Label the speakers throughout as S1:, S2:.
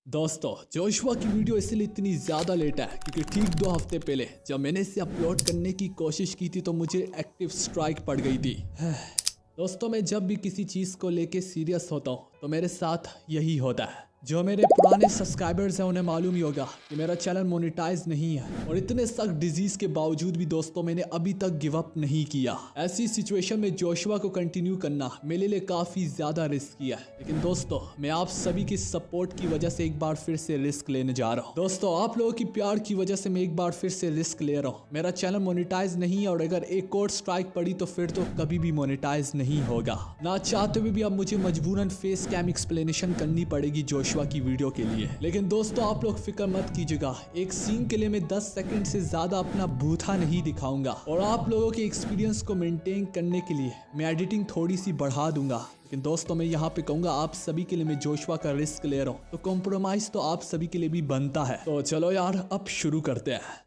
S1: दोस्तों, जोशुआ की वीडियो इसलिए इतनी ज़्यादा लेट है क्योंकि ठीक 2 हफ्ते पहले जब मैंने इसे अपलोड करने की कोशिश की थी तो मुझे एक्टिव स्ट्राइक पड़ गई थी। दोस्तों, मैं जब भी किसी चीज़ को लेके सीरियस होता हूँ तो मेरे साथ यही होता है। जो मेरे पुराने सब्सक्राइबर्स हैं उन्हें मालूम ही होगा कि मेरा चैनल मोनेटाइज नहीं है और इतने सख्त डिजीज़ के बावजूद भी दोस्तों मैंने अभी तक गिव अप नहीं किया। ऐसी सिचुएशन में जोशुआ को कंटिन्यू करना मेरे लिए काफ़ी ज़्यादा रिस्की है, लेकिन दोस्तों मैं आप सभी की सपोर्ट की वजह से एक बार फिर से रिस्क लेने जा रहा हूँ। दोस्तों, आप लोगों की प्यार की वजह से मैं एक बार फिर से रिस्क ले रहा हूँ। मेरा चैनल मोनेटाइज नहीं है और अगर एक और स्ट्राइक पड़ी तो फिर तो कभी भी मोनेटाइज नहीं होगा। ना चाहते हुए भी अब मुझे मजबूरन फेस कैम एक्सप्लेनेशन करनी पड़ेगी जोशुआ की वीडियो के लिए। लेकिन दोस्तों, आप लोग फिक्र मत कीजिएगा, एक सीन के लिए मैं 10 सेकंड से ज्यादा अपना बूथा नहीं दिखाऊंगा और आप लोगों के एक्सपीरियंस को मेंटेन करने के लिए मैं एडिटिंग थोड़ी सी बढ़ा दूंगा। लेकिन दोस्तों, मैं यहाँ पे कहूंगा आप सभी के लिए मैं जोशुआ का रिस्क ले रहा हूँ तो कॉम्प्रोमाइज तो आप सभी के लिए भी बनता है। तो चलो यार, अब शुरू करते हैं।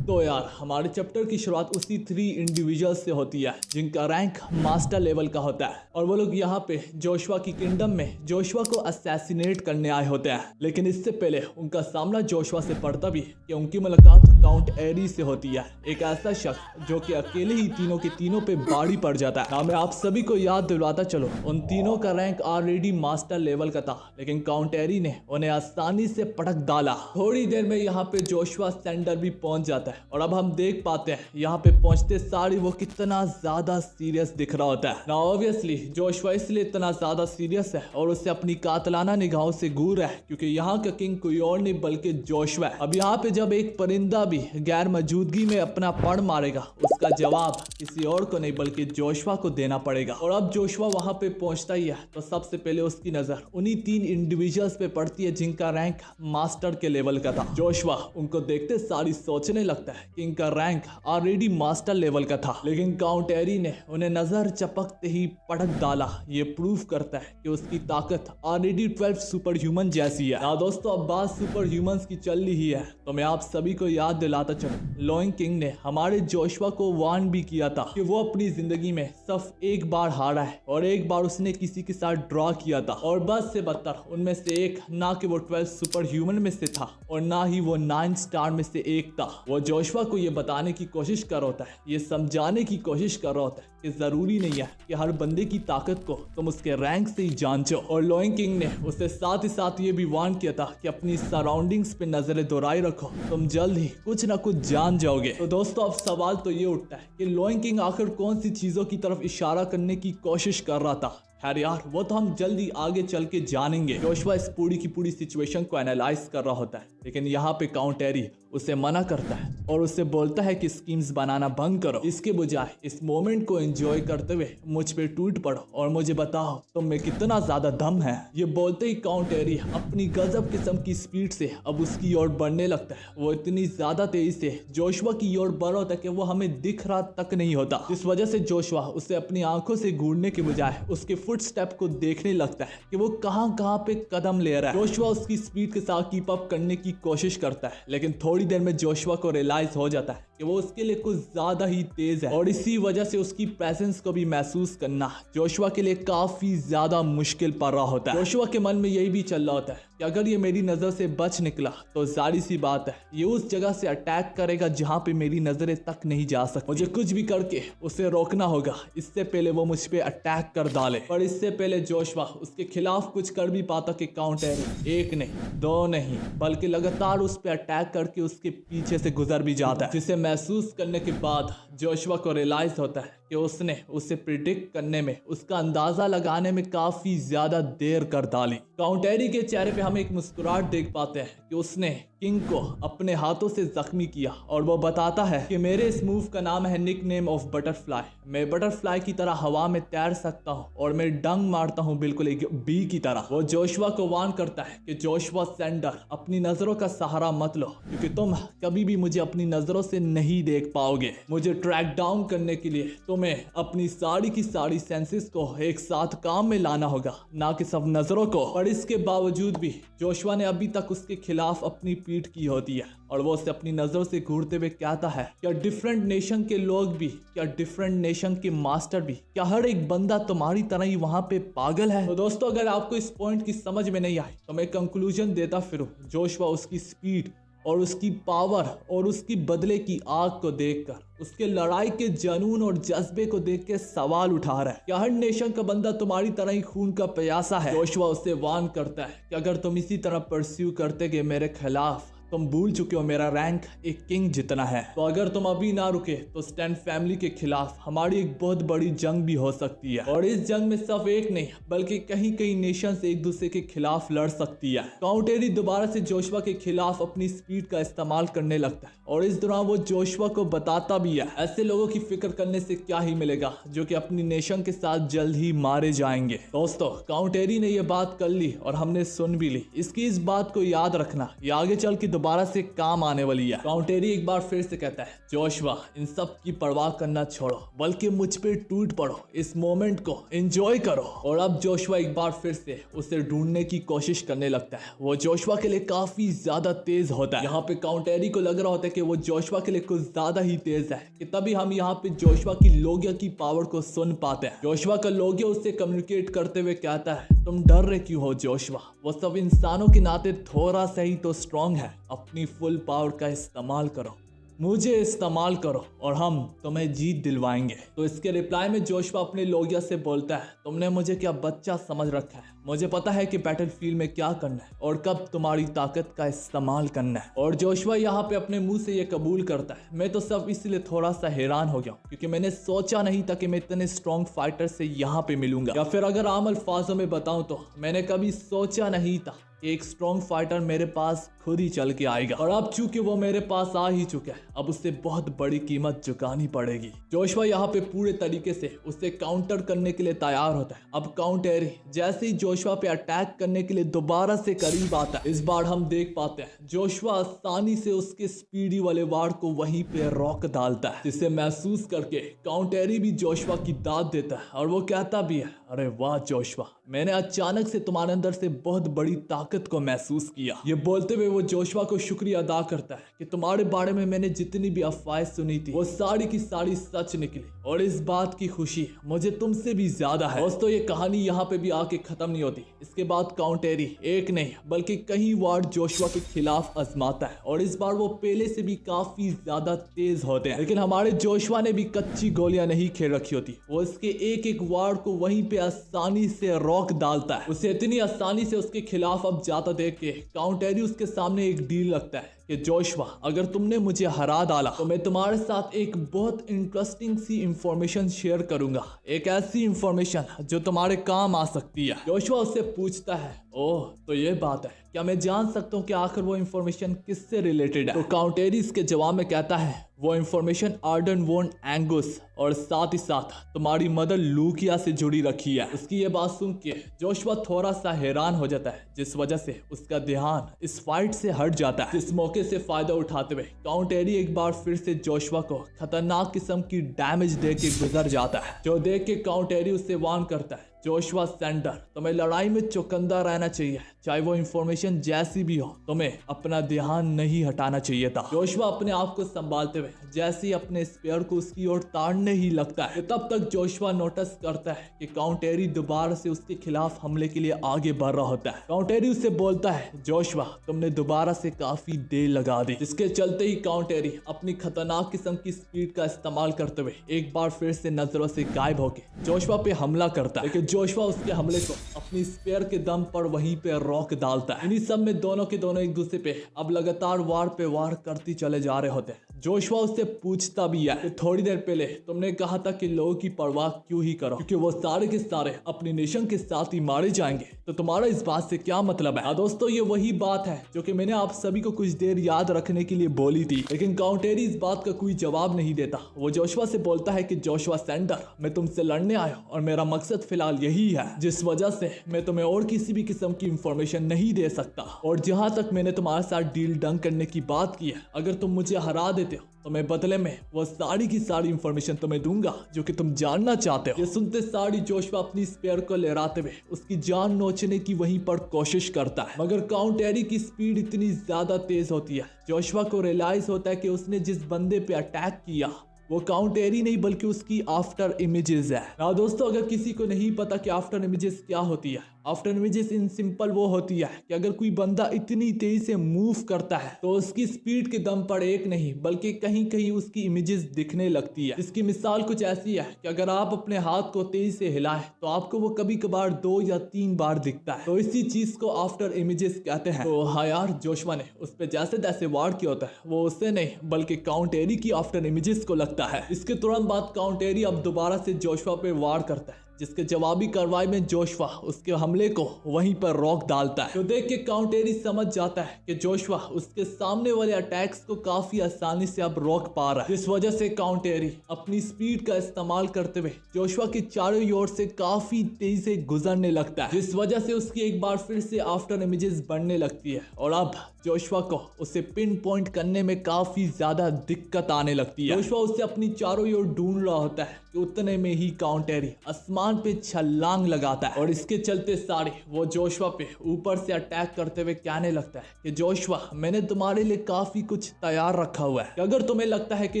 S1: तो यार, हमारे चैप्टर की शुरुआत उसी 3 इंडिविजुअल्स से होती है जिनका रैंक मास्टर लेवल का होता है और वो लोग यहाँ पे जोशुआ की किंगडम में जोशुआ को असैसिनेट करने आए होते हैं। लेकिन इससे पहले उनका सामना जोशुआ से पड़ता भी कि उनकी मुलाकात काउंट एरी से होती है, एक ऐसा शख्स जो कि अकेले ही तीनों के तीनों पे बाड़ी पड़ जाता है। ना मैं आप सभी को याद दिलवाता चलो, उन तीनों का रैंक ऑलरेडी मास्टर लेवल का था, लेकिन काउंट एरी ने उन्हें आसानी से पटक डाला। थोड़ी देर में यहाँ पे जोशुआ सेंटर भी पहुंच जाता है और अब हम देख पाते हैं यहाँ पे पहुंचते सारी वो कितना ज्यादा सीरियस दिख रहा होता है। ना ऑब्वियसली जोशुआ इसलिए इतना ज्यादा सीरियस है और उसे अपनी कातलाना निगाहों से घूर है क्योंकि यहाँ का किंग कोई और नहीं बल्कि जोशुआ है। अब यहाँ पे जब एक परिंदा भी गैर मौजूदगी में अपना पण मारेगा, उसका जवाब किसी और को नहीं बल्कि जोशुआ को देना पड़ेगा। और अब जोशुआ वहां पे पहुंचता ही है तो सबसे पहले उसकी नजर उन्हीं 3 इंडिविजुअल्स पे पड़ती है जिनका रैंक मास्टर के लेवल का था। जोशुआ उनको देखते सारी सोचने लगता है कि इनका रैंक ऑलरेडी मास्टर लेवल का था, लेकिन काउंट एरी ने उन्हें नजर चपकते ही पटक डाला। ये प्रूव करता है कि उसकी ताकत ऑलरेडी 12 सुपर ह्यूमन जैसी है। ना दोस्तों, अब बात सुपर ह्यूमंस की चल रही है तो मैं आप सभी को याद दिलाता चलूं, लोइंग किंग ने हमारे जोशुआ को वार्न भी किया था कि वो अपनी जिंदगी में सिर्फ एक बार हारा है और एक बार उसने किसी के साथ ड्रॉ किया था और बस से बदतर उनमें से एक ना कि वो 12 सुपर ह्यूमन में से था और ना ही वो 9 स्टार में से एक था। वो जोशुआ को ये बताने की कोशिश कर रहा होता है, ये समझाने की कोशिश कर रहा होता है कि जरूरी नहीं है कि हर बंदे की ताकत को तुम उसके रैंक से ही जांचो। और लोइंग किंग ने उसे साथ ही साथ ये भी वार्न किया था कि अपनी सराउंडिंग्स पे नजरें दोहराई रखो, तुम जल्द ही कुछ ना कुछ जान जाओगे। तो दोस्तों, अब सवाल तो ये उठता है कि लोइंग किंग आखिर कौन सी चीजों की तरफ इशारा करने की कोशिश कर रहा था। खैर यार, वो तो हम जल्दी आगे चल के जानेंगे। जोशुआ इस पूरी की पूरी सिचुएशन को एनालाइज कर रहा होता है, लेकिन यहाँ पे काउंट एरी उसे मना करता है और उसे बोलता है कि स्कीम्स बनाना बंद करो, इसके बजाय इस मोमेंट को एंजॉय करते हुए मुझ पे टूट पड़ो और मुझे बताओ तुम में कितना ज्यादा दम है। ये बोलते ही काउंट एरी अपनी गजब किस्म की स्पीड से अब उसकी ओर बढ़ने लगता है। वो इतनी ज्यादा तेजी से जोशुआ की ओर बढ़ रहा होता है कि वो हमें दिख रहा तक नहीं होता, जिस वजह से जोशुआ उसे अपनी आंखों से घूरने के बजाय उसके फुटस्टेप को देखने लगता है कि वो कहां पे कदम ले रहा है। जोशुआ उसकी स्पीड के साथ कीप अप करने की कोशिश करता है, लेकिन थोड़ी देर में जोशुआ को रियलाइज हो जाता है कि वो उसके लिए कुछ ज्यादा ही तेज है और इसी वजह से उसकी प्रेजेंस को भी महसूस करना जोशुआ के लिए काफी ज्यादा मुश्किल पड़ रहा होता है। जोशुआ के मन में यही भी चल रहा होता है कि अगर ये मेरी नजर से बच निकला तो जाहिर सी बात है ये उस जगह से अटैक करेगा जहां पे मेरी नजरें तक नहीं जा सकती। मुझे कुछ भी करके उसे रोकना होगा, इससे पहले वो मुझ पे अटैक कर डाले। पर इससे पहले जोशुआ उसके खिलाफ कुछ कर भी पाता कि काउंट एरी एक नहीं, 2 नहीं, बल्कि लगातार उस पे अटैक करके उसके पीछे से गुजर भी जाता है, जिसे महसूस करने के बाद जोशुआ को रियलाइज होता है कि उसने उसे प्रिडिक्ट करने में, उसका अंदाजा लगाने में काफी ज्यादा देर कर डाली। काउंट एरी के चेहरे पे हम एक मुस्कुराहट देख पाते हैं कि उसने किंग को अपने हाथों से जख्मी किया और वो बताता है कि मेरे इस मूव का नाम है निक नेम ऑफ बटरफ्लाई। मैं बटरफ्लाई की तरह हवा में तैर सकता हूँ और मैं डंग मारता हूँ बिल्कुल एक बी की तरह। वो जोशुआ को वार्न करता है कि जोशुआ सेंडर, अपनी नजरों का सहारा मत लो क्योंकि तुम कभी भी मुझे अपनी नजरों से नहीं देख पाओगे। मुझे ट्रैक डाउन करने के लिए तुम तुम्हें अपनी सारी की सारी सेंसेस को एक साथ काम में लाना होगा, ना कि सब नजरों को। और इसके बावजूद भी जोशुआ ने अभी तक उसके खिलाफ अपनी पीठ की होती है और वो उसे अपनी नजरों से घूरते हुए कहता है, क्या डिफरेंट नेशन के लोग भी, क्या डिफरेंट नेशन के मास्टर भी, क्या हर एक बंदा तुम्हारी तरह ही वहां पे पागल है? तो दोस्तों, अगर आपको इस पॉइंट की समझ में नहीं आई तो मैं कंक्लूजन देता फिरूं। जोशुआ उसकी स्पीड और उसकी पावर और उसकी बदले की आग को देखकर, उसके लड़ाई के जुनून और जज्बे को देख के सवाल उठा रहा है, क्या हर नेशन का बंदा तुम्हारी तरह ही खून का प्यासा है? जोशुआ उससे वार्न करता है कि अगर तुम इसी तरह परस्यू करते गए मेरे खिलाफ, तुम भूल चुके हो मेरा रैंक एक किंग जितना है। तो अगर तुम अभी ना रुके तो स्टैन फैमिली के खिलाफ हमारी एक बहुत बड़ी जंग भी हो सकती है, और इस जंग में सिर्फ एक नहीं बल्कि कहीं कहीं नेशंस एक दूसरे के खिलाफ लड़ सकती है। काउंट एरी दोबारा से जोशुआ के खिलाफ अपनी स्पीड का इस्तेमाल करने लगता है और इस दौरान वो जोशुआ को बताता भी है, ऐसे लोगों की फिक्र करने से क्या ही मिलेगा जो कि अपनी नेशन के साथ जल्द ही मारे जाएंगे। दोस्तों, काउंट एरी ने यह बात कर ली और हमने सुन भी ली। इसकी इस बात को याद रखना, ये आगे चल के दोबारा से काम आने वाली है। काउंट एरी एक बार फिर से कहता है, जोशुआ इन सब की परवाह करना छोड़ो, बल्कि मुझ पे टूट पड़ो, इस मोमेंट को एंजॉय करो। और अब जोशुआ एक बार फिर से उसे ढूंढने की कोशिश करने लगता है। वो जोशुआ के लिए काफी ज्यादा तेज होता है। यहाँ पे काउंट एरी को लग रहा होता है कि वो जोशुआ के लिए कुछ ज्यादा ही तेज है कि तभी हम यहाँ पे जोशुआ की लोगिया की पावर को सुन पाते हैं। जोशुआ का लोगिया उससे कम्युनिकेट करते हुए कहता है, तुम डर रहे क्यों हो जोशुआ? वो सब इंसानों के नाते थोड़ा सा ही तो स्ट्रांग है, अपनी फुल पावर का इस्तेमाल करो, मुझे इस्तेमाल करो और हम तुम्हें जीत दिलवाएंगे। तो इसके रिप्लाई में जोशुआ अपने लोगिया से बोलता है, तुमने मुझे क्या बच्चा समझ रखा है? मुझे पता है कि बैटलफील्ड में क्या करना है और कब तुम्हारी ताकत का इस्तेमाल करना है। और जोशुआ यहाँ पे अपने मुंह से ये कबूल करता है, मैं तो सब इसलिए थोड़ा सा हैरान हो गया क्योंकि मैंने सोचा नहीं था कि मैं इतने स्ट्रॉन्ग फाइटर से यहाँ पे मिलूंगा, या फिर अगर आम अल्फाजों में बताऊं तो मैंने कभी सोचा नहीं था एक स्ट्रॉन्ग फाइटर मेरे पास खुद ही चल के आएगा। और अब चूंकि वो मेरे पास आ ही चुका है, अब उससे बहुत बड़ी कीमत चुकानी पड़ेगी। जोशुआ यहाँ पे पूरे तरीके से उसे काउंटर करने के लिए तैयार होता है। अब काउंट एरी जैसे ही जोशुआ पे अटैक करने के लिए दोबारा से करीब आता है, इस बार हम देख पाते हैं जोशुआ आसानी से उसके स्पीडी वाले वार को वहीं पे रोक डालता है, जिसे महसूस करके काउंट एरी भी जोशुआ की दाद देता है और वो कहता भी है, अरे वाह जोशुआ, मैंने अचानक से तुम्हारे अंदर से बहुत बड़ी ताकत को महसूस किया। ये बोलते हुए वो जोशुआ को शुक्रिया अदा करता है कि तुम्हारे बारे में मैंने जितनी भी अफवाहें सुनी थी वो सारी की सारी सच निकली, और इस बात की खुशी मुझे तुमसे भी ज्यादा है। दोस्तों, ये कहानी यहाँ पे भी आके खत्म नहीं होती। इसके बाद काउंट एरी एक नहीं बल्कि कई वार जोशुआ के खिलाफ आजमाता है और इस बार वो पहले से भी काफी ज्यादा तेज होते हैं। लेकिन हमारे जोशुआ ने भी कच्ची गोलियां नहीं खेल रखी होती, वो इसके एक एक वार को वहीं पे आसानी से रोक डालता है। उसे इतनी आसानी से उसके खिलाफ अब जाता देख के काउंट एरी उसके सामने एक डील रखता है कि जोशुआ, अगर तुमने मुझे हरा डाला तो मैं तुम्हारे साथ एक बहुत इंटरेस्टिंग सी इंफॉर्मेशन शेयर करूंगा, एक ऐसी इंफॉर्मेशन जो तुम्हारे काम आ सकती है। जोशुआ उससे पूछता है, ओह तो ये बात है, क्या मैं जान सकता हूँ कि आखिर वो इंफॉर्मेशन किससे रिलेटेड है? तो काउंट एरी इसके जवाब में कहता है, वो इंफॉर्मेशन आर्डन वोन एंगुस और साथ ही साथ तुम्हारी मदर लूकिया से जुड़ी रखी है। उसकी ये बात सुन के जोशुआ थोड़ा सा हैरान हो जाता है, जिस वजह से उसका ध्यान इस फाइट से हट जाता है। इस मौके से फायदा उठाते हुए काउंट एरी एक बार फिर से जोशुआ को खतरनाक किस्म की डैमेज दे के गुजर जाता है, जो देख के काउंट एरी उससे वार्न करता है, जोशुआ सेंडर, तुम्हें लड़ाई में चौकन्ना रहना चाहिए, चाहे वो इंफॉर्मेशन जैसी भी हो, तुम्हें अपना ध्यान नहीं हटाना चाहिए था। जोशुआ अपने आप को संभालते हुए जैसे ही अपने स्पेयर को उसकी ओर ताड़ने ही लगता है, तब तक जोशुआ नोटिस करता है कि काउंट एरी दोबारा से उसके खिलाफ हमले के लिए आगे बढ़ रहा होता है। काउंट एरी उससे बोलता है, जोशुआ तुमने दोबारा से काफी देर लगा दी, जिसके चलते ही काउंट एरी अपनी खतरनाक किस्म की स्पीड का इस्तेमाल करते हुए एक बार फिर से नजरों से गायब होकर जोशुआ पे हमला करता है। लेकिन जोशुआ उसके हमले को अपनी स्पेयर के दम पर वहीं पे रोक डालता है। इन्हीं सब में दोनों के दोनों एक दूसरे पे अब लगातार वार पे वार करती चले जा रहे होते हैं। जोशुआ उससे पूछता भी है कि थोड़ी देर पहले तुमने कहा था कि लोगों की परवाह क्यों ही करो, क्योंकि वो सारे के सारे अपनी नेशन के साथ ही मारे जाएंगे, तो तुम्हारा इस बात से क्या मतलब है? दोस्तों, ये वही बात है जो कि मैंने आप सभी को कुछ देर याद रखने के लिए बोली थी, लेकिन काउंट एरी इस बात का कोई जवाब नहीं देता। वो जोशुआ से बोलता है कि जोशुआ सेंडर, मैं तुमसे लड़ने आया और मेरा मकसद फिलहाल यही है, जिस वजह से मैं तुम्हें और किसी भी किस्म की इंफॉर्मेशन इंफॉर्मेशन नहीं दे सकता। और जहां तक मैंने तुम्हारे साथ डील डन करने की बात की है, अगर तुम मुझे हरा देते हो तो मैं बदले में वो सारी की सारी इंफॉर्मेशन तुम्हें दूंगा जो कि तुम जानना चाहते हो। ये सुनते सारी जोशुआ अपनी स्पेयर को लहराते हुए उसकी जान नोचने की वहीं पर कोशिश करता है, मगर काउंट एरी की स्पीड इतनी ज्यादा तेज होती है, जोशुआ को रियलाइज होता है कि उसने जिस बंदे पे अटैक किया वो काउंट एरी नहीं बल्कि उसकी आफ्टर इमेजेस है। ना दोस्तों, अगर किसी को नहीं पता कि आफ्टर इमेजेस क्या होती है, आफ्टर इमेजेस इन सिंपल वो होती है कि अगर कोई बंदा इतनी तेजी से मूव करता है तो उसकी स्पीड के दम पर एक नहीं बल्कि कहीं कहीं उसकी इमेजेस दिखने लगती है। इसकी मिसाल कुछ ऐसी है कि अगर आप अपने हाथ को तेजी से हिलाएं तो आपको वो कभी कभार 2 या 3 बार दिखता है, तो इसी चीज को आफ्टर इमेजेस कहते हैं। तो हाँ यार, जोशुआ ने उस पर जैसे तैसे वार किया होता है, वो उससे नहीं बल्कि काउंट एरी की आफ्टर इमेजेस को लगता है। इसके तुरंत बाद काउंट एरी अब दोबारा से जोशुआ पे वार करता है, जिसके जवाबी कार्रवाई में जोशुआ उसके हमले को वहीं पर रोक डालता है। तो देख के काउंट एरी समझ जाता है कि जोशुआ उसके सामने वाले अटैक्स को काफी आसानी से अब रोक पा रहा है, जिस वजह से काउंट एरी अपनी स्पीड का इस्तेमाल करते हुए जोशुआ के चारों ओर से काफी तेजी से गुजरने लगता है, जिस वजह से उसकी एक बार फिर से आफ्टर इमेजेस बढ़ने लगती है और अब जोशुआ को उसे पिन पॉइंट करने में काफी ज्यादा दिक्कत आने लगती है। जोशुआ उसे अपनी चारों ओर ढूंढ रहा होता है कि उतने में ही काउंट एरी आसमान पे छलांग लगाता है और इसके चलते सारे वो जोशुआ पे ऊपर से अटैक करते हुए कहने लगता है कि जोशुआ, मैंने तुम्हारे लिए काफी कुछ तैयार रखा हुआ है, अगर तुम्हें लगता है कि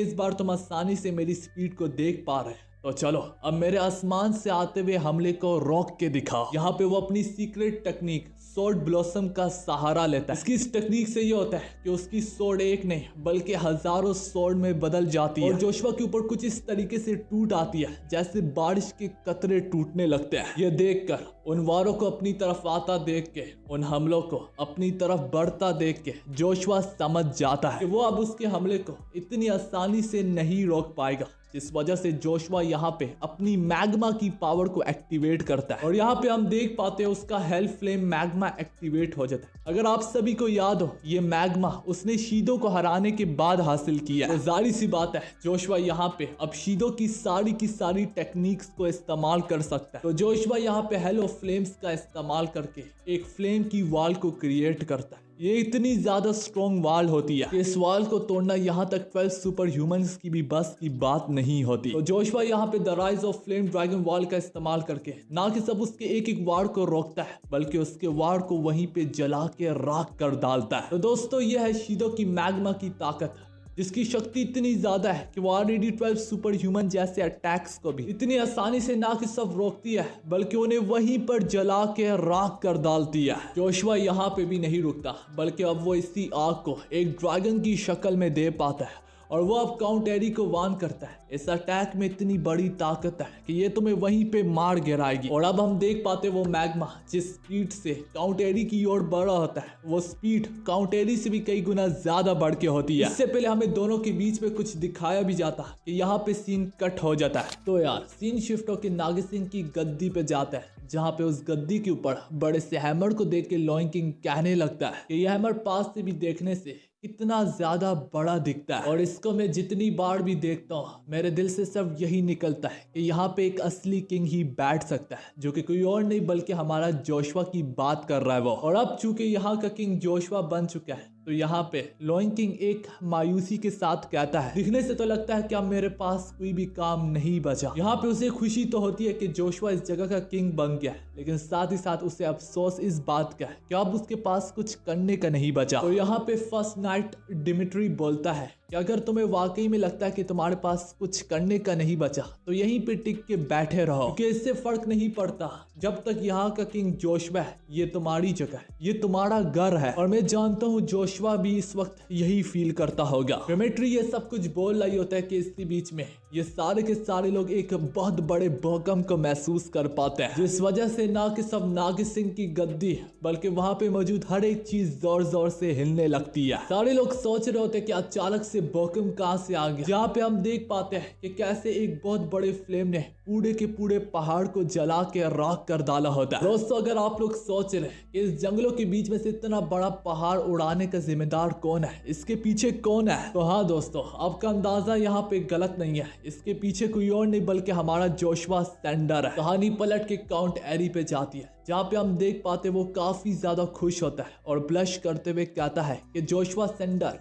S1: इस बार तुम आसानी से मेरी स्पीड को देख पा रहे तो चलो अब मेरे आसमान से आते हुए हमले को रोक के दिखाओ। यहाँ पे वो अपनी सीक्रेट टेक्निक सोर्ड ब्लॉसम का सहारा लेता है। इसकी इस टेक्निक से ये होता है कि उसकी सोर्ड एक नहीं बल्कि हजारों सोर्ड में बदल जाती है और जोशुआ के ऊपर कुछ इस तरीके से टूट आती है जैसे बारिश के कतरे टूटने लगते हैं। ये देखकर उन वारों को अपनी तरफ आता देख के, उन हमलों को अपनी तरफ बढ़ता देख के जोशुआ समझ जाता है कि वो अब उसके हमले को इतनी आसानी से नहीं रोक पाएगा, जिस वजह से जोशुआ यहाँ पे अपनी मैग्मा की पावर को एक्टिवेट करता है और यहाँ पे हम देख पाते हैं उसका हेल फ्लेम मैग्मा एक्टिवेट हो जाता है। अगर आप सभी को याद हो, ये मैग्मा उसने शीदो को हराने के बाद हासिल किया, तो जाहिर सी बात है जोशुआ यहाँ पे अब शीदो की सारी टेक्निक्स को इस्तेमाल कर सकता है। तो जोशुआ यहाँ पे हेल ऑफ फ्लेम्स का इस्तेमाल करके एक फ्लेम की वॉल को क्रिएट करता है। ये इतनी ज्यादा स्ट्रॉन्ग वॉल होती है कि इस वॉल को तोड़ना यहाँ तक 12 सुपर ह्यूमंस की भी बस की बात नहीं होती। तो जोशुआ यहाँ पे the rise of flame dragon wall का इस्तेमाल करके ना कि सब उसके एक एक वार को रोकता है बल्कि उसके वार को वहीं पे जला के राख कर डालता है। तो दोस्तों, ये है शीदो की मैग्मा की ताकत, जिसकी शक्ति इतनी ज्यादा है कि वो ऑलरेडी 12 सुपर ह्यूमन जैसे अटैक्स को भी इतनी आसानी से ना कि सब रोकती है बल्कि उन्हें वहीं पर जला के राख कर डालती है। जोशुआ यहाँ पे भी नहीं रुकता बल्कि अब वो इसी आग को एक ड्रैगन की शक्ल में दे पाता है और वो अब काउंट एरी को वार्न करता है, इस अटैक में इतनी बड़ी ताकत है कि ये तुम्हें वहीं पे मार गिराएगी। और अब हम देख पाते वो मैग्मा जिस स्पीड से काउंट एरी की ओर बढ़ रहा होता है, वो स्पीड काउंट एरी से भी कई गुना ज्यादा बढ़ के होती है। इससे पहले हमें दोनों के बीच में कुछ दिखाया भी जाता है कि यहाँ पे सीन कट हो जाता है। तो यार सीन शिफ्ट होकर नागिसिंग की गद्दी पे जाता है, जहाँ पे उस गद्दी के ऊपर बड़े से हैमर को देख के लॉयन किंग कहने लगता है कि यह हैमर पास से भी देखने से इतना ज्यादा बड़ा दिखता है और इसको मैं जितनी बार भी देखता हूँ मेरे दिल से सब यही निकलता है कि यहाँ पे एक असली किंग ही बैठ सकता है, जो कि कोई और नहीं बल्कि हमारा जोशुआ की बात कर रहा है वो। और अब चूंकि यहाँ का किंग जोशुआ बन चुका है तो यहाँ पे लॉयन किंग एक मायूसी के साथ कहता है, दिखने से तो लगता है कि अब मेरे पास कोई भी काम नहीं बचा। यहाँ पे उसे खुशी तो होती है कि जोशुआ इस जगह का किंग बन गया, लेकिन साथ ही साथ उसे अफसोस इस बात का है कि अब उसके पास कुछ करने का नहीं बचा। तो यहाँ पे फर्स्ट नाइट डिमिट्री बोलता है कि अगर तुम्हें वाकई में लगता है कि तुम्हारे पास कुछ करने का नहीं बचा तो यहीं पे टिक के बैठे रहो, क्योंकि इससे फर्क नहीं पड़ता जब तक यहाँ का किंग जोशुआ है, ये तुम्हारी जगह है, ये तुम्हारा घर है। और मैं जानता हूँ जोशुआ भी इस वक्त यही फील करता होगा। डिमिट्री ये सब कुछ बोल रही होता है कि इसी बीच में ये सारे के सारे लोग एक बहुत बड़े भूकंप को महसूस कर पाते हैं, जिस वजह से ना कि सब नागिसिंग की गद्दी बल्कि वहां पे मौजूद हर एक चीज जोर जोर से हिलने लगती है। सारे लोग सोच रहे होते कि अचानक से भूकंप कहां से आ गया, जहाँ पे हम देख पाते हैं कि कैसे एक बहुत बड़े फ्लेम ने पूरे के पूरे पहाड़ को जला के राख कर डाला होता है। दोस्तों अगर आप लोग सोच रहे हैं कि इस जंगलों के बीच में से इतना बड़ा पहाड़ उड़ाने का जिम्मेदार कौन है, इसके पीछे कौन है, तो हाँ दोस्तों आपका अंदाजा यहाँ पे गलत नहीं है। इसके पीछे कोई और नहीं बल्कि हमारा जोशुआ सैंडर है। कहानी पलट के काउंट एरी पे जाती है, जहाँ पे हम देख पाते वो काफी ज्यादा खुश होता है और ब्लश करते हुए कहता है कि जोशुआ सैंडर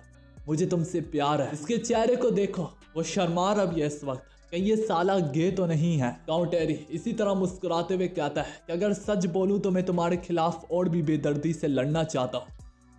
S1: मुझे तुमसे प्यार है। इसके चेहरे को देखो, वो शर्मा रहा है इस वक्त, कहीं ये साला गे तो नहीं है। काउंट एरी इसी तरह मुस्कुराते हुए कहता है कि अगर सच बोलूं तो मैं तुम्हारे खिलाफ और भी बेदर्दी से लड़ना चाहता हूँ,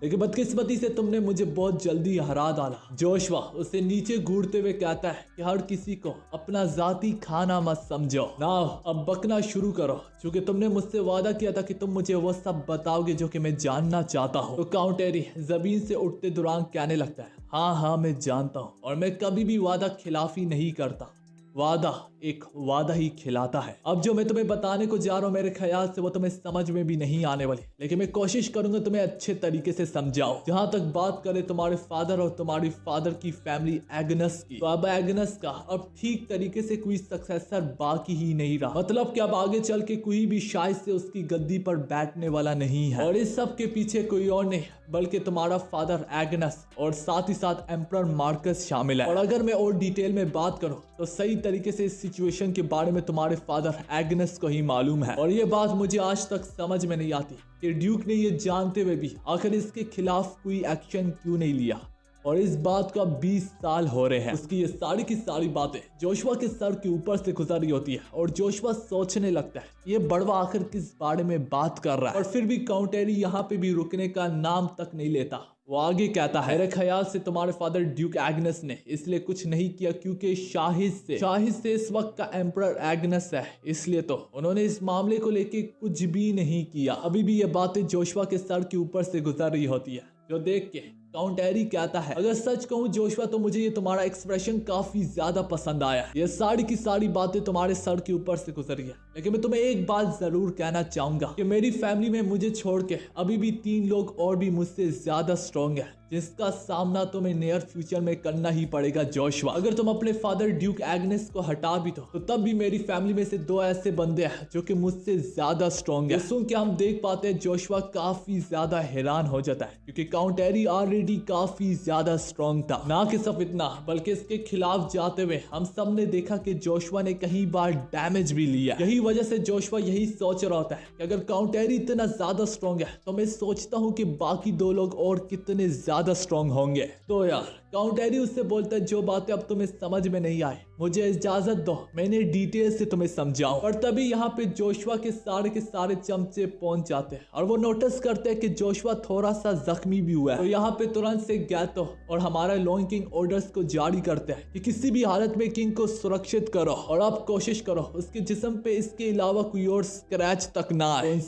S1: लेकिन बदकिस्मती से तुमने मुझे बहुत जल्दी हरा डाला। जोशुआ उसे नीचे घूरते हुए कहता है कि हर किसी को अपना जाती खाना मत समझो। ना अब बकना शुरू करो, क्योंकि तुमने मुझसे वादा किया था कि तुम मुझे वो सब बताओगे जो कि मैं जानना चाहता हूँ। तो काउंट एरी जमीन से उठते दौरान कहने लगता है, हाँ मैं जानता हूँ और मैं कभी भी वादा खिलाफी नहीं करता, वादा एक वादा ही खिलाता है। अब जो मैं तुम्हें बताने को जा रहा हूँ मेरे ख्याल से वो तुम्हें समझ में भी नहीं आने वाली, लेकिन मैं कोशिश करूंगा तुम्हें अच्छे तरीके से समझाऊं। जहां तक बात करें तुम्हारे फादर और तुम्हारी फादर की फैमिली एग्नस की, तो अब एग्नस का अब ठीक तरीके से कोई सक्सेसर बाकी ही नहीं रहा। मतलब कि अब आगे चल के कोई भी शायद से उसकी गद्दी पर बैठने वाला नहीं है, और इस सब के पीछे कोई और नहीं बल्कि तुम्हारा फादर एग्नस और साथ ही साथ एम्परर मार्कस शामिल है। और अगर मैं और डिटेल में बात करूं तो सही तरीके से इस सिचुएशन के बारे में तुम्हारे फादर एग्नस को ही मालूम है, और ये बात मुझे आज तक समझ में नहीं आती कि ड्यूक ने ये जानते हुए भी आखिर इसके खिलाफ कोई एक्शन क्यों नहीं लिया। और इस बात को 20 साल हो रहे हैं। उसकी ये सारी की सारी बातें जोशुआ के सर के ऊपर से गुजर रही होती है, और जोशुआ सोचने लगता है ये बड़वा आखिर किस बारे में बात कर रहा है। और फिर भी काउंट एरी यहाँ पे भी रुकने का नाम तक नहीं लेता। वो आगे कहता है, मेरे ख्याल से तुम्हारे फादर ड्यूक एग्नस ने इसलिए कुछ नहीं किया क्योंकि शाहिद से इस वक्त का एम्परर एग्नस है, इसलिए तो उन्होंने इस मामले को लेके कुछ भी नहीं किया। अभी भी ये बातें जोशुआ के सर के ऊपर से गुजर रही होती है, जो देख के काउंट एरी कहता है, अगर सच कहूँ जोशुआ तो मुझे ये तुम्हारा एक्सप्रेशन काफी ज्यादा पसंद आया। ये सारी की सारी बातें तुम्हारे सर के ऊपर से गुजरी है, लेकिन मैं तुम्हें एक बात जरूर कहना चाहूंगा कि मेरी फैमिली में मुझे छोड़ के अभी भी 3 लोग और भी मुझसे ज्यादा स्ट्रॉन्ग है, जिसका सामना तुम्हें नियर फ्यूचर में करना ही पड़ेगा जोशुआ। अगर तुम अपने फादर ड्यूक एग्नस को हटा भी दो तो तब भी मेरी फैमिली में से 2 ऐसे बंदे हैं जो कि मुझसे ज्यादा स्ट्रॉन्ग है। सुन के हम देख पाते हैं जोशुआ काफी ज्यादा हैरान हो जाता है, क्योंकि काउंट एरी ऑलरेडी काफी ज्यादा स्ट्रॉन्ग था। ना कि सिर्फ इतना बल्कि इसके खिलाफ जाते हुए हम सब ने देखा कि जोशुआ ने कई बार डैमेज भी लिया। यही वजह से जोशुआ यही सोच रहा होता है कि अगर काउंट एरी इतना ज्यादा स्ट्रॉन्ग है तो मैं सोचता हूँ कि बाकी 2 लोग और कितने ज्यादा स्ट्रॉन्ग होंगे। तो यार काउंट एरी उससे बोलता है, जो बातें अब तुम्हें समझ में नहीं आए मुझे इजाजत दो मैंने डिटेल से तुम्हें समझाऊं। और तभी यहाँ पे जोशुआ के सारे चमचे पहुंच जाते हैं, और वो नोटिस करते हैं कि जोशुआ थोड़ा सा जख्मी भी हुआ है। तो यहाँ पे तुरंत से गैतो और हमारा लॉन्ग किंग ऑर्डर्स को जारी करते हैं कि किसी भी हालत में किंग को सुरक्षित करो, और आप कोशिश करो उसके जिस्म पे इसके अलावा कोई और स्क्रैच तक ना आए। तो इन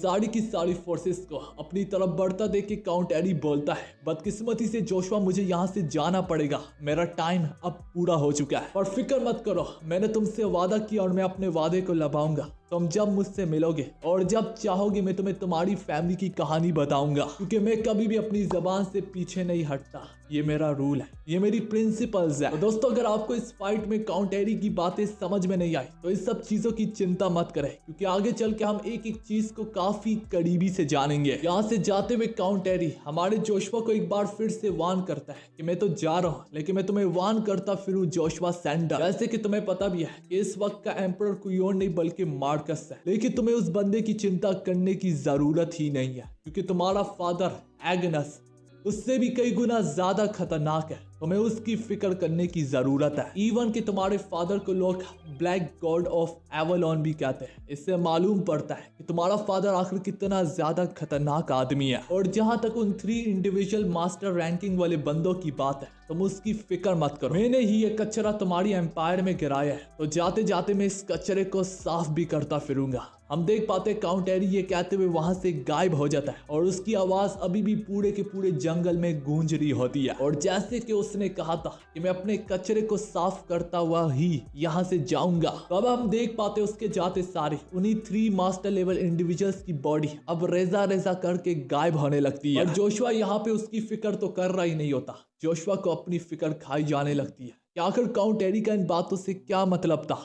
S1: सारी फोर्सेस को अपनी तरफ बढ़ता देख के काउंट एरी बोलता है, बदकिस्मती से जोशुआ मुझे यहाँ से जाना पड़ेगा, मेरा टाइम अब पूरा हो चुका है। और फिक्र मत करो, मैंने तुमसे वादा किया और मैं अपने वादे को निभाऊंगा। तुम जब मुझसे मिलोगे और जब चाहोगे मैं तुम्हें तुम्हारी फैमिली की कहानी बताऊंगा, क्योंकि मैं कभी भी अपनी जबान से पीछे नहीं हटता। ये मेरा रूल है, ये मेरी प्रिंसिपल्स है। तो दोस्तों अगर आपको इस फाइट में काउंट एरी की बातें समझ में नहीं आई तो इस सब चीजों की चिंता मत करें, क्योंकि आगे चल के हम एक एक चीज को काफी करीबी से जानेंगे। यहाँ से जाते हुए काउंट एरी हमारे जोशुआ को एक बार फिर से वार्न करता है कि मैं तो जा रहा हूँ, लेकिन मैं तुम्हें वार्न करता फिर जोशुआ सैंडर। जैसे कि तुम्हें पता भी है कि इस वक्त का एम्परर कोई और नहीं बल्कि मार्कस है, लेकिन तुम्हें उस बंदे की चिंता करने की जरूरत ही नहीं है, क्योंकि तुम्हारा फादर एग्नस उससे भी कई गुना ज्यादा खतरनाक है। तुम्हें उसकी फिक्र करने की जरूरत है। इवन कि तुम्हारे फादर को लोग ब्लैक गॉड ऑफ एवलॉन भी कहते हैं। इससे मालूम पड़ता है कि तुम्हारा फादर आखिर कितना ज्यादा खतरनाक आदमी है। और जहां तक उन 3 इंडिविजुअल मास्टर रैंकिंग वाले बंदों की बात है, तुम उसकी फिक्र मत करो। मैंने ही ये कचरा तुम्हारी एम्पायर में गिराया है, तो जाते जाते मैं इस कचरे को साफ भी करता फिरूंगा। हम देख पाते हैं काउंट एरी ये कहते हुए वहां से गायब हो जाता है और उसकी आवाज अभी भी पूरे के पूरे जंगल में गूंज रही होती है। और जैसे कि उसने कहा था कि मैं अपने कचरे को साफ करता हुआ ही यहाँ से जाऊंगा, तो अब हम देख पाते उसके जाते सारे उन्हीं 3 मास्टर लेवल इंडिविजुअल्स की बॉडी अब रेजा रेजा करके गायब होने लगती है। और जोशुआ यहाँ पे उसकी फिक्र तो कर रहा ही नहीं होता, जोशुआ को अपनी फिक्र खाई जाने लगती है कि आखिर काउंट एरी का इन बातों से क्या मतलब था।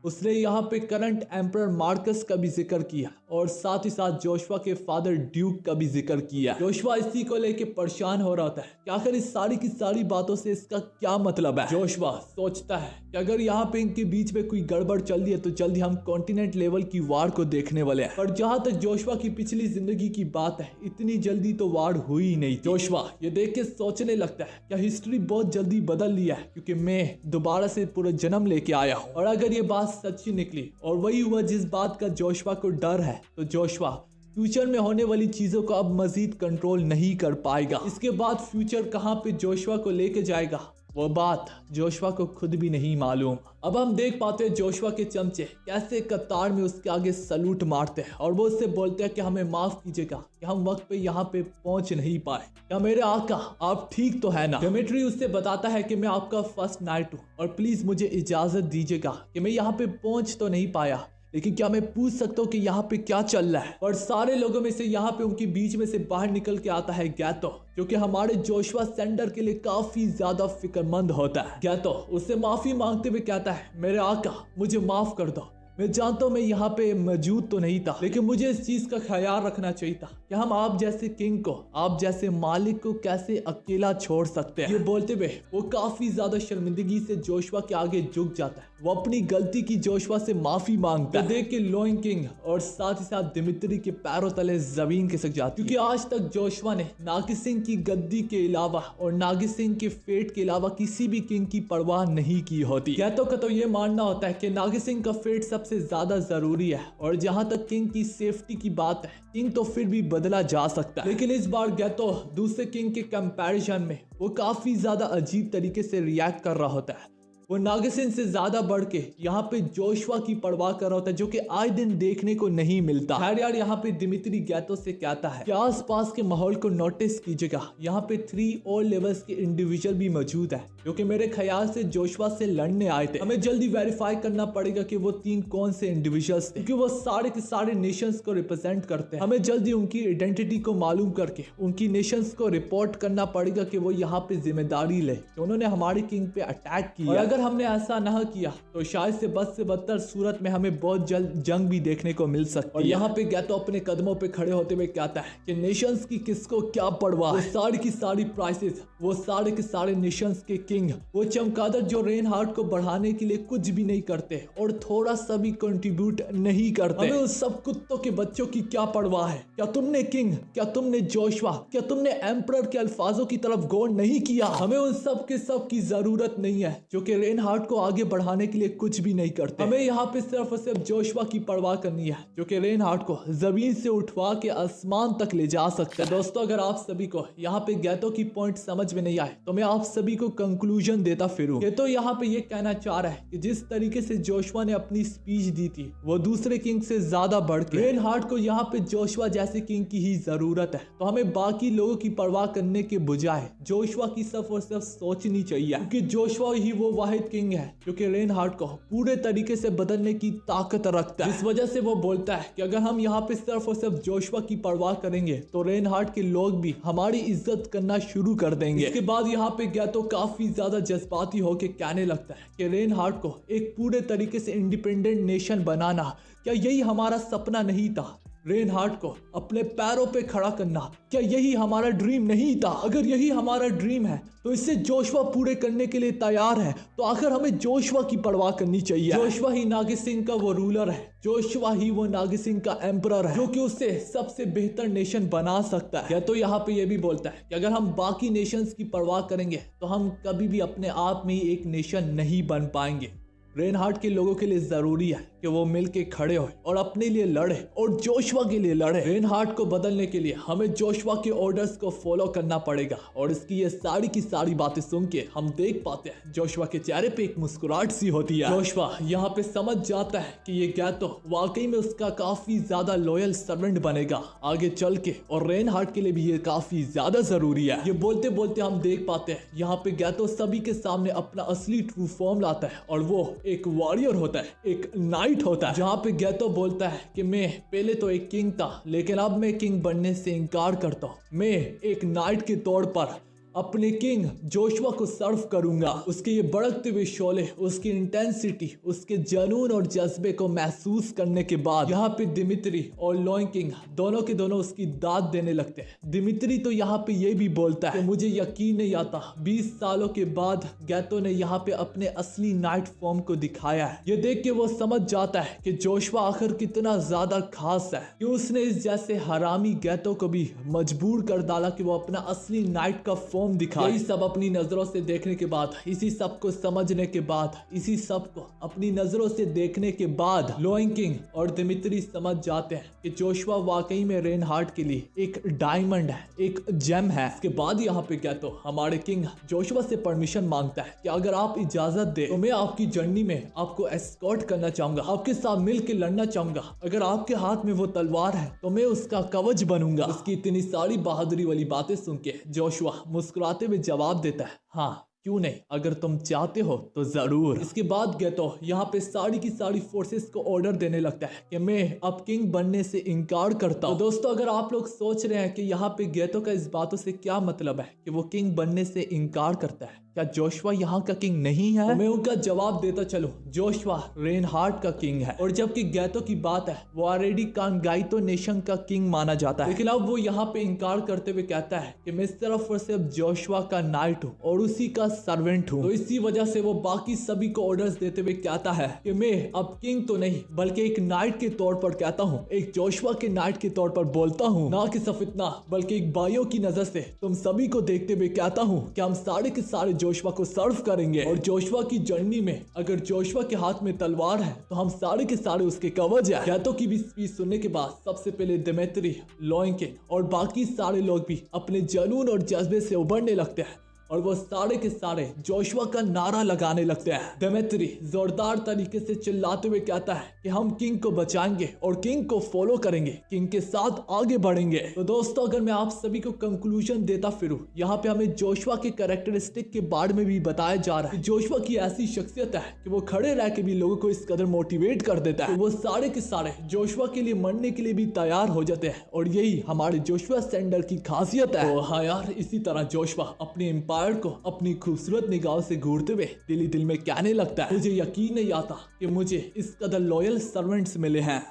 S1: उसने यहाँ पे करंट एम्परर मार्कस का भी जिक्र किया और साथ ही साथ जोशुआ के फादर ड्यूक का भी जिक्र किया। जोशुआ इसी को लेके परेशान हो रहा था कि आखिर इस सारी की सारी बातों से इसका क्या मतलब है। जोशुआ सोचता है कि अगर यहाँ पे इनके बीच में कोई गड़बड़ चल रही है तो जल्दी हम कॉन्टिनेंट लेवल की वार को देखने वाले हैं। पर जहाँ तक जोशुआ की पिछली जिंदगी की बात है, इतनी जल्दी तो वार हुई ही नहीं। जोशुआ ये देख के सोचने लगता है क्या हिस्ट्री बहुत जल्दी बदल लिया है, क्योंकि मैं दोबारा से पूरा जन्म लेके आया हूँ। और अगर ये बात सच्ची निकली और वही हुआ जिस बात का जोशुआ को डर है, तो जोशुआ फ्यूचर में होने वाली चीजों को अब मजीद कंट्रोल नहीं कर पाएगा। इसके बाद फ्यूचर कहां पे जोशुआ को लेके जाएगा वो बात जोशुआ को खुद भी नहीं मालूम। अब हम देख पाते हैं जोशुआ के चमचे कैसे कतार में उसके आगे सलूट मारते हैं और वो उससे बोलते हैं कि हमें माफ कीजिएगा कि हम वक्त पे यहाँ पे पहुंच नहीं पाए। क्या मेरे आका आप ठीक तो है ना। डेमेट्री उससे बताता है कि मैं आपका फर्स्ट नाइट हूँ और प्लीज मुझे इजाजत दीजिएगा कि मैं यहाँ पे पहुंच तो नहीं पाया, लेकिन क्या मैं पूछ सकता हूँ कि यहाँ पे क्या चल रहा है। और सारे लोगों में से यहाँ पे उनके बीच में से बाहर निकल के आता है गैतो, जो कि हमारे जोशुआ सेंडर के लिए काफी ज्यादा फिक्रमंद होता है। गैतो उससे माफी मांगते हुए कहता है मेरे आका मुझे माफ कर दो, मैं जानता हूँ मैं यहाँ पे मौजूद तो नहीं था, लेकिन मुझे इस चीज का ख्याल रखना चाहिए था कि हम आप जैसे किंग को, आप जैसे मालिक को कैसे अकेला छोड़ सकते हैं। ये बोलते हुए वो काफी ज्यादा शर्मिंदगी से जोशुआ के आगे झुक जाता है। वो अपनी गलती की जोशुआ से माफी मांगता है। देख के लोइंग किंग और साथ ही साथ दिमित्री के पैरों तले जमीन खिसक जाती है, क्योंकि आज तक जोशुआ ने नागिसिंग की गद्दी के अलावा और नागिसिंग के फेट के अलावा किसी भी किंग की परवाह नहीं की होती। गैतो का तो ये मानना होता है कि नागिसिंग का फेट सबसे ज्यादा जरूरी है और जहां तक किंग की सेफ्टी की बात है, किंग तो फिर भी बदला जा सकता है। लेकिन इस बार गैतो दूसरे किंग के कंपैरिजन में वो काफी ज्यादा अजीब तरीके से रिएक्ट कर रहा होता है। वो नागिसिंग से ज्यादा बढ़ के यहाँ पे जोशुआ की परवाह कर रहा होता है, जो कि आए दिन देखने को नहीं मिलता। खैर यार यहाँ पे दिमित्री गैतो से कहता है कि आसपास के माहौल को नोटिस कीजिएगा, यहाँ पे 3 और लेवल्स के इंडिविजुअल भी मौजूद है जो कि मेरे ख्याल से जोशुआ से लड़ने आए थे। हमें जल्दी वेरीफाई करना पड़ेगा कि वो 3 कौन से इंडिविजुअल्स थे, क्योंकि वो सारे के सारे नेशंस को रिप्रेजेंट करते हैं। हमें जल्दी उनकी आइडेंटिटी को मालूम करके उनकी नेशंस को रिपोर्ट करना पड़ेगा कि वो यहाँ पे जिम्मेदारी ले कि उन्होंने हमारे किंग पे अटैक किया। अगर हमने ऐसा न किया तो शायद से बद से बदतर सूरत में हमें बहुत जल्द जंग भी देखने को मिल सकती है। और यहाँ पे गैतो अपने कदमों पे खड़े होते हुए कहता है कि नेशंस की किसको क्या परवाह, वो सारी की सारी प्राइसेस, वो सारे के सारे नेशंस के किंग, वो चमगादड़ जो रेनहार्ट को बढ़ाने के लिए कुछ भी नहीं करते और थोड़ा सा भी कंट्रीब्यूट नहीं करते, हमें उन सब कुत्तों के बच्चों की क्या परवाह है। क्या तुमने किंग, क्या तुमने जोशुआ, क्या तुमने एम्परर के अल्फाजों की तरफ गौर नहीं किया। हमें उन सब के सब की जरूरत नहीं है जो कि रेनहार्ट को आगे बढ़ाने के लिए कुछ भी नहीं करते। हमें यहाँ पे सिर्फ और सिर्फ जोशुआ की परवाह करनी है जो कि रेनहार्ट को जमीन से उठवा के आसमान तक ले जा सकता है। दोस्तों अगर आप सभी को यहाँ पे गैतो की पॉइंट समझ में नहीं आए तो मैं आप सभी को कंक्लूजन देता फिरूं। गैतो यहाँ पे ये कहना चाह रहा है कि जिस तरीके से जोशुआ ने अपनी स्पीच दी थी वो दूसरे किंग से ज्यादा बढ़ के रेनहार्ट को यहाँ पे जोशुआ जैसे किंग की ही जरूरत है। तो हमें बाकी लोगों की परवाह करने के बजाय जोशुआ की सिर्फ और सिर्फ सोचनी चाहिए, क्योंकि जोशुआ ही वो वाहिद किंग है जो कि रेनहार्ट को पूरे तरीके से बदलने की ताकत रखता है। इस वजह से वो बोलता है कि अगर हम यहाँ पे सिर्फ और सिर्फ जोशुआ की परवाह करेंगे तो रेनहार्ट के लोग भी हमारी इज्जत करना शुरू कर देंगे। इसके बाद यहाँ पे गैतो काफी ज्यादा जज्बाती होके कहने लगता है कि रेनहार्ट को एक पूरे तरीके से इंडिपेंडेंट नेशन बनाना क्या यही हमारा सपना नहीं था। रेनहार्ट को अपने पैरों पे खड़ा करना क्या यही हमारा ड्रीम नहीं था। अगर यही हमारा ड्रीम है तो इससे जोशुआ पूरे करने के लिए तैयार है, तो आखिर हमें जोशुआ की परवाह करनी चाहिए। जोशुआ ही नागिसिंग का वो रूलर है, जोशुआ ही वो नागिसिंग का एम्परर है जो कि उससे सबसे बेहतर नेशन बना सकता है। तो यहाँ पे ये भी बोलता है कि अगर हम बाकी नेशंस की परवाह करेंगे तो हम कभी भी अपने आप में ही एक नेशन नहीं बन पाएंगे। रेनहार्ट के लोगों के लिए जरूरी है कि वो मिल के खड़े हो और अपने लिए लड़े और जोशुआ के लिए लड़े। रेनहार्ट को बदलने के लिए हमें जोशुआ के ऑर्डर्स को फॉलो करना पड़ेगा और इसकी ये सारी की सारी बातें सुन के हम देख पाते हैं जोशुआ के चेहरे पे एक मुस्कुराहट सी होती है। जोशुआ यहाँ पे समझ जाता है कि ये गैतो वाकई में उसका काफी ज्यादा लॉयल सर्वेंट बनेगा आगे चल के और रेनहार्ट के लिए भी ये काफी ज्यादा जरूरी है। ये बोलते बोलते हम देख पाते हैं यहाँ पे गैतो सभी के सामने अपना असली ट्रू फॉर्म लाता है और वो एक वॉरियर होता है, एक नाइट होता है। जहाँ पे गैतो बोलता है कि मैं पहले तो एक किंग था लेकिन अब मैं किंग बनने से इनकार करता हूँ। मैं एक नाइट के तौर पर अपने किंग जोशुआ को सर्व करूंगा। उसके ये बढ़ते हुए शोले, उसकी इंटेंसिटी, उसके जुनून और जज्बे को महसूस करने के बाद यहाँ पे दिमित्री और लॉयन किंग दोनों के दोनों उसकी दाद देने लगते हैं। दिमित्री तो यहाँ पे ये भी बोलता है कि मुझे यकीन नहीं आता 20 सालों के बाद गैतो ने यहाँ पे अपने असली नाइट फॉर्म को दिखाया है। ये देख के वो समझ जाता है कि जोशुआ आखिर कितना ज्यादा खास है कि उसने इस जैसे हरामी गैतो को भी मजबूर कर डाला कि वो अपना असली नाइट का फॉर्म दिखाए। यही सब अपनी नजरों से देखने के बाद, इसी सब को समझने के बाद, इसी सब को अपनी नजरों से देखने के बाद लॉयन किंग और दिमित्री समझ जाते हैं कि जोशुआ वाकई में रेनहार्ट के लिए एक डायमंड है, एक जेम है। इसके बाद यहाँ पे गैतो हमारे किंग जोशुआ से परमिशन मांगता है कि अगर आप इजाजत दे तो मैं आपकी जर्नी में आपको एस्कॉर्ट करना चाहूंगा, आपके साथ मिल के लड़ना चाहूंगा। अगर आपके हाथ में वो तलवार है तो मैं उसका कवच बनूंगा। उसकी इतनी सारी बहादुरी वाली बातें सुन के जोशुआ मुस्कुराते हुए जवाब देता है, हाँ क्यों नहीं, अगर तुम चाहते हो तो जरूर। इसके बाद गैतो यहाँ पे सारी की सारी फोर्सेस को ऑर्डर देने लगता है कि मैं अब किंग बनने से इनकार करता हूँ। तो दोस्तों अगर आप लोग सोच रहे हैं कि यहाँ पे गैतो का इस बातों से क्या मतलब है कि वो किंग बनने से इनकार करता है, क्या जोशुआ यहाँ का किंग नहीं है? तो मैं उनका जवाब देता चलूं, जोशुआ रेनहार्ट का किंग है। और जबकि गैतो की बात है वो ऑलरेडी कानगाइतो नेशन का किंग माना जाता है, लेकिन अब वो यहाँ पे इनकार करते हुए कहता है कि मैं सिर्फ और सिर्फ जोशुआ का नाइट हूँ और उसी का सर्वेंट हूँ। तो इसी वजह से वो बाकी सभी को ऑर्डर्स देते हुए कहता है कि मैं अब किंग तो नहीं बल्कि एक नाइट के तौर पर कहता हूँ, एक जोशुआ के नाइट के तौर पर बोलता हूँ, ना कि सिर्फ इतना बल्कि एक भाइयों की नजर से तुम सभी को देखते हुए कहता हूँ कि हम सारे के सारे जोशुआ को सर्व करेंगे और जोशुआ की जर्नी में अगर जोशुआ के हाथ में तलवार है तो हम सारे के सारे उसके कवच है। गैतो की भी स्पीच सुनने के बाद सबसे पहले दिमित्री, लॉयन किंग और बाकी सारे लोग भी अपने जुनून और जज्बे से उभरने लगते हैं और वो सारे के सारे जोशुआ का नारा लगाने लगते हैं। दिमित्री जोरदार तरीके से चिल्लाते हुए कहता है कि हम किंग को बचाएंगे और किंग को फॉलो करेंगे, किंग के साथ आगे बढ़ेंगे। तो दोस्तों अगर मैं आप सभी को कंक्लूजन देता फिरूं, यहाँ पे हमें जोशुआ के कैरेक्टरिस्टिक के बारे में भी बताया जा रहा है। जोशुआ की ऐसी शख्सियत है कि वो खड़े रह के भी लोगों को इस कदर मोटिवेट कर देता है, वो सारे के सारे जोशुआ के लिए मरने के लिए भी तैयार हो जाते हैं और यही हमारे जोशुआ सेंडर की खासियत है। तो हाँ यार, इसी तरह जोशुआ अपने एम्पायर को अपनी खूबसूरत निगाहों से घूरते हुए दिल ही दिल में कहने लगता है, मुझे यकीन नहीं आता कि मुझे इस कदर लॉयल सर्वेंट्स मिले हैं।